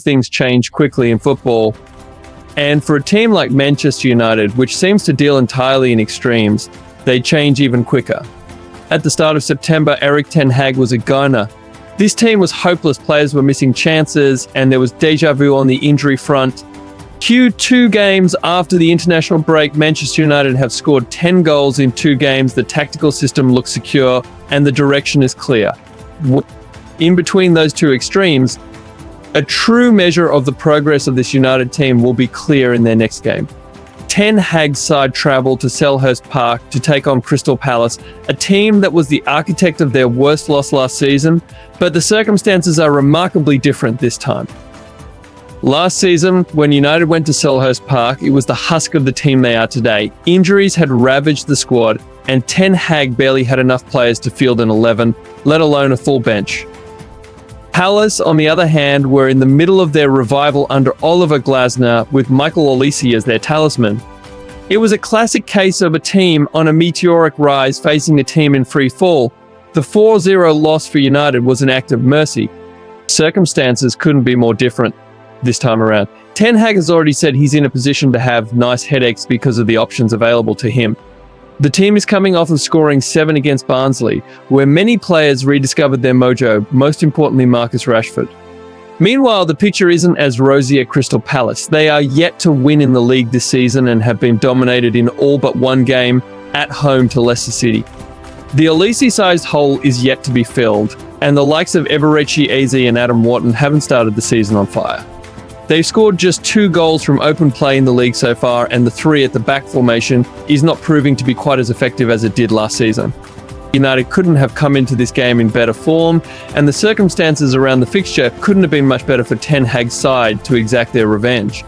things change quickly in football. And for a team like Manchester United, which seems to deal entirely in extremes, they change even quicker. At the start of September, Erik ten Hag was a goner. This team was hopeless, players were missing chances, and there was deja vu on the injury front. Q2 games after the international break, Manchester United have scored 10 goals in 2 games, the tactical system looks secure, and the direction is clear. In between those two extremes, a true measure of the progress of this United team will be clear in their next game. Ten Hag's side travel to Selhurst Park to take on Crystal Palace, a team that was the architect of their worst loss last season, but the circumstances are remarkably different this time. Last season, when United went to Selhurst Park, it was the husk of the team they are today. Injuries had ravaged the squad, and Ten Hag barely had enough players to field an 11, let alone a full bench. Palace, on the other hand, were in the middle of their revival under Oliver Glasner, with Michael Olise as their talisman. It was a classic case of a team on a meteoric rise facing a team in free fall. The 4-0 loss for United was an act of mercy. Circumstances couldn't be more different this time around. Ten Hag has already said he's in a position to have nice headaches because of the options available to him. The team is coming off of scoring 7 against Barnsley, where many players rediscovered their mojo, most importantly Marcus Rashford. Meanwhile, the picture isn't as rosy at Crystal Palace. They are yet to win in the league this season and have been dominated in all but one game at home to Leicester City. The Olise-sized hole is yet to be filled, and the likes of Eberechi Eze and Adam Wharton haven't started the season on fire. They've scored just 2 goals from open play in the league so far, and the 3 at the back formation is not proving to be quite as effective as it did last season. United couldn't have come into this game in better form, and the circumstances around the fixture couldn't have been much better for Ten Hag's side to exact their revenge.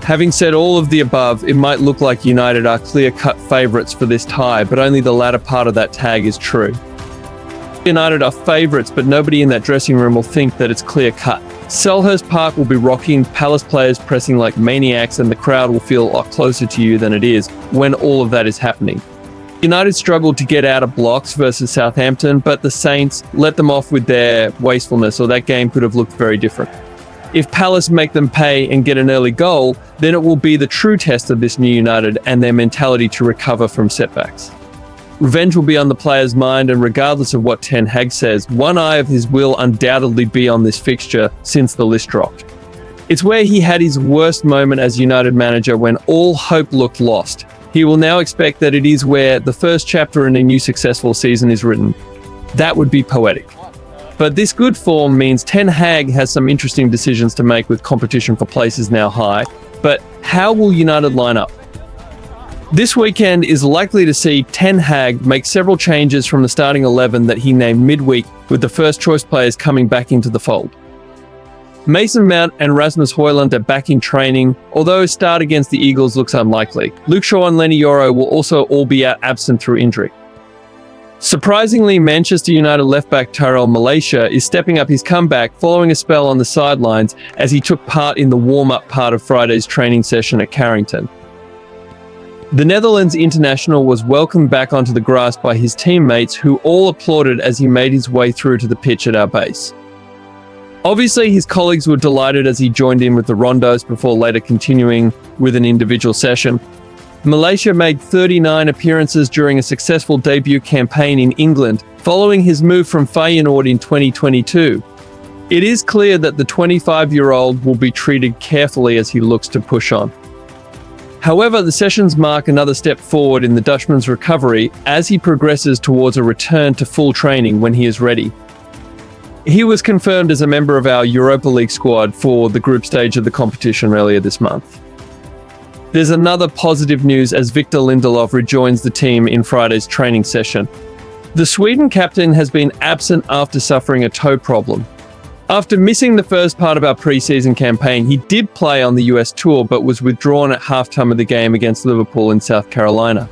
Having said all of the above, it might look like United are clear-cut favourites for this tie, but only the latter part of that tag is true. United are favourites, but nobody in that dressing room will think that it's clear-cut. Selhurst Park will be rocking, Palace players pressing like maniacs, and the crowd will feel a lot closer to you than it is when all of that is happening. United struggled to get out of blocks versus Southampton, but the Saints let them off with their wastefulness, or that game could have looked very different. If Palace make them pay and get an early goal, then it will be the true test of this new United and their mentality to recover from setbacks. Revenge will be on the player's mind, and regardless of what Ten Hag says, one eye of his will undoubtedly be on this fixture since the list dropped. It's where he had his worst moment as United manager when all hope looked lost. He will now expect that it is where the first chapter in a new successful season is written. That would be poetic. But this good form means Ten Hag has some interesting decisions to make with competition for places now high. But how will United line up? This weekend is likely to see Ten Hag make several changes from the starting 11 that he named midweek, with the first choice players coming back into the fold. Mason Mount and Rasmus Hojlund are back in training, although a start against the Eagles looks unlikely. Luke Shaw and Lenny Yoro will also all be out absent through injury. Surprisingly, Manchester United left-back Tyrell Malacia is stepping up his comeback following a spell on the sidelines as he took part in the warm-up part of Friday's training session at Carrington. The Netherlands international was welcomed back onto the grass by his teammates, who all applauded as he made his way through to the pitch at our base. Obviously, his colleagues were delighted as he joined in with the rondos before later continuing with an individual session. Malacia made 39 appearances during a successful debut campaign in England, following his move from Feyenoord in 2022. It is clear that the 25-year-old will be treated carefully as he looks to push on. However, the sessions mark another step forward in the Dutchman's recovery as he progresses towards a return to full training when he is ready. He was confirmed as a member of our Europa League squad for the group stage of the competition earlier this month. There's another positive news as Victor Lindelof rejoins the team in Friday's training session. The Sweden captain has been absent after suffering a toe problem. After missing the first part of our pre-season campaign, he did play on the US tour but was withdrawn at halftime of the game against Liverpool in South Carolina.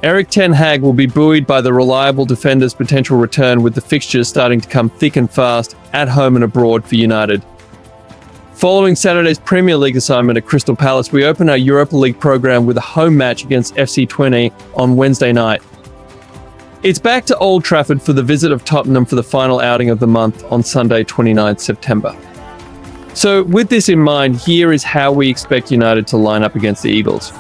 Erik ten Hag will be buoyed by the reliable defender's potential return, with the fixtures starting to come thick and fast at home and abroad for United. Following Saturday's Premier League assignment at Crystal Palace, we open our Europa League program with a home match against FC Twente on Wednesday night. It's back to Old Trafford for the visit of Tottenham for the final outing of the month on Sunday, 29th September. So with this in mind, here is how we expect United to line up against the Eagles.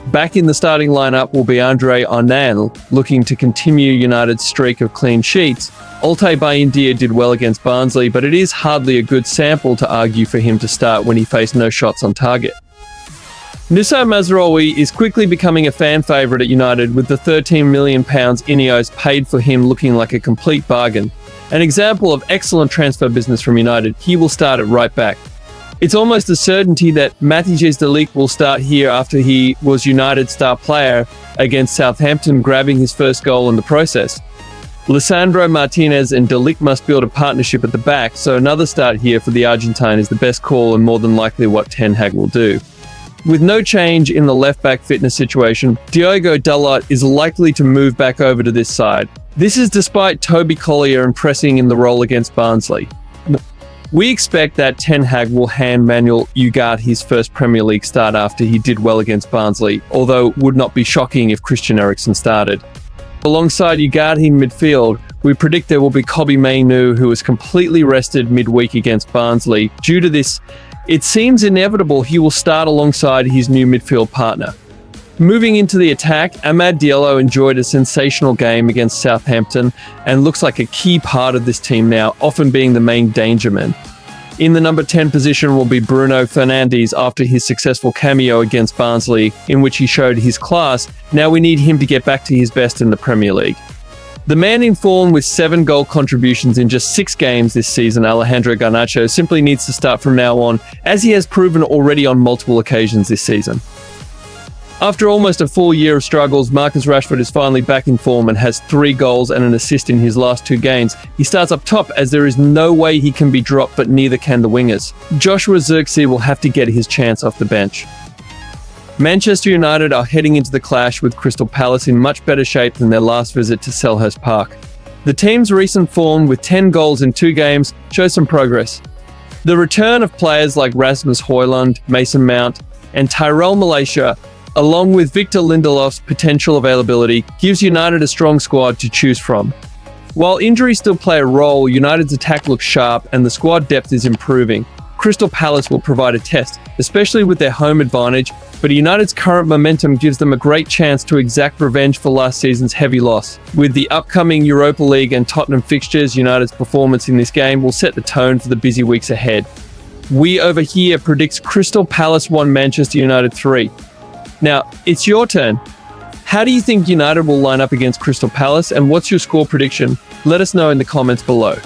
Back in the starting lineup will be Andre Onana, looking to continue United's streak of clean sheets. Altay Bayindir did well against Barnsley, but it is hardly a good sample to argue for him to start when he faced no shots on target. Nusa Mazraoui is quickly becoming a fan favourite at United, with the £13 million Ineos paid for him looking like a complete bargain. An example of excellent transfer business from United, he will start at right back. It's almost a certainty that Matthijs de Ligt will start here after he was United's star player against Southampton, grabbing his first goal in the process. Lisandro Martinez and de Ligt must build a partnership at the back, so another start here for the Argentine is the best call and more than likely what Ten Hag will do. With no change in the left-back fitness situation, Diogo Dalot is likely to move back over to this side. This is despite Toby Collier impressing in the role against Barnsley. We expect that Ten Hag will hand Manuel Ugarte his first Premier League start after he did well against Barnsley, although it would not be shocking if Christian Eriksen started. Alongside Ugarte in midfield, we predict there will be Kobbie Mainoo, who was completely rested midweek against Barnsley. Due to this, it seems inevitable he will start alongside his new midfield partner. Moving into the attack, Amad Diallo enjoyed a sensational game against Southampton and looks like a key part of this team now, often being the main danger man. In the number 10 position will be Bruno Fernandes after his successful cameo against Barnsley, in which he showed his class. Now we need him to get back to his best in the Premier League. The man in form with 7 goal contributions in just 6 games this season, Alejandro Garnacho, simply needs to start from now on, as he has proven already on multiple occasions this season. After almost a full year of struggles, Marcus Rashford is finally back in form and has 3 goals and an assist in his last 2 games. He starts up top as there is no way he can be dropped, but neither can the wingers. Joshua Zirkzee will have to get his chance off the bench. Manchester United are heading into the clash with Crystal Palace in much better shape than their last visit to Selhurst Park. The team's recent form with 10 goals in 2 games shows some progress. The return of players like Rasmus Hojlund, Mason Mount, and Tyrell Malacia, along with Victor Lindelof's potential availability, gives United a strong squad to choose from. While injuries still play a role, United's attack looks sharp and the squad depth is improving. Crystal Palace will provide a test, especially with their home advantage, but United's current momentum gives them a great chance to exact revenge for last season's heavy loss. With the upcoming Europa League and Tottenham fixtures, United's performance in this game will set the tone for the busy weeks ahead. We over here predicts Crystal Palace 1, Manchester United 3. Now, it's your turn. How do you think United will line up against Crystal Palace, and what's your score prediction? Let us know in the comments below.